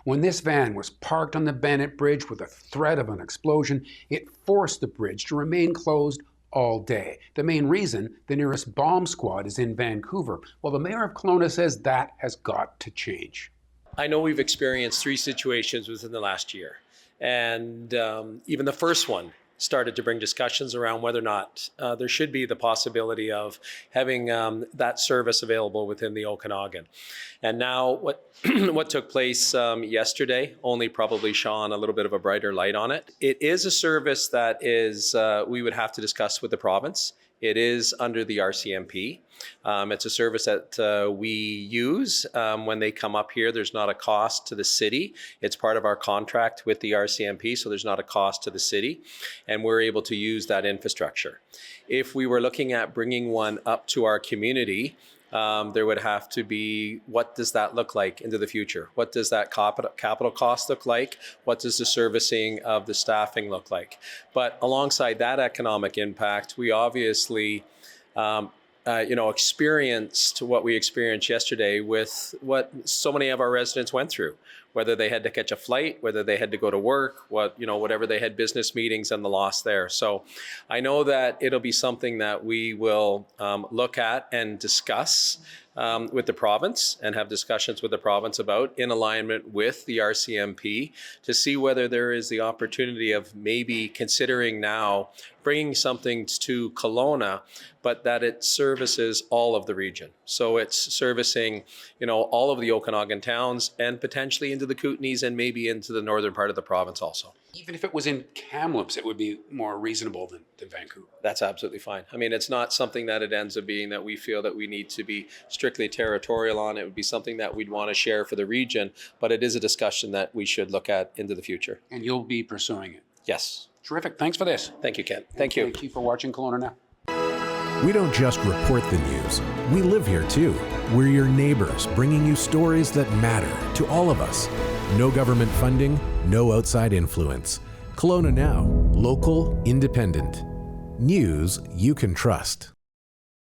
When this van was parked on the Bennett Bridge with a threat of an explosion, it forced the bridge to remain closed all day. The main reason, the nearest bomb squad is in Vancouver. Well, the mayor of Kelowna says that has got to change. I know we've experienced 3 situations within the last year, and even the first one started to bring discussions around whether or not there should be the possibility of having that service available within the Okanagan. And now what took place yesterday only probably shone a little bit of a brighter light on it. It is a service that is we would have to discuss with the province. It is under the RCMP. It's a service that we use when they come up here. There's not a cost to the city. It's part of our contract with the RCMP, so there's not a cost to the city, and we're able to use that infrastructure. If we were looking at bringing one up to our community, there would have to be, what does that look like into the future? What does that capital cost look like? What does the servicing of the staffing look like? But alongside that economic impact, we obviously experienced what we experienced yesterday with what so many of our residents went through, whether they had to catch a flight, whether they had to go to work, whatever they had business meetings and the loss there. So I know that it'll be something that we will look at and discuss with the province and have discussions with the province about in alignment with the RCMP to see whether there is the opportunity of maybe considering now bringing something to Kelowna, but that it services all of the region. So it's servicing, all of the Okanagan towns and potentially into the Kootenays and maybe into the northern part of the province also. Even if it was in Kamloops, it would be more reasonable than Vancouver. That's absolutely fine. I mean, it's not something that it ends up being that we feel that we need to be strictly territorial on. It would be something that we'd want to share for the region, but it is a discussion that we should look at into the future. And you'll be pursuing it? Yes. Terrific. Thanks for this. Thank you, Ken. Thank you. Thank you for watching Kelowna Now. We don't just report the news. We live here too. We're your neighbors, bringing you stories that matter to all of us. No government funding, no outside influence. Kelowna Now, local, independent. News you can trust.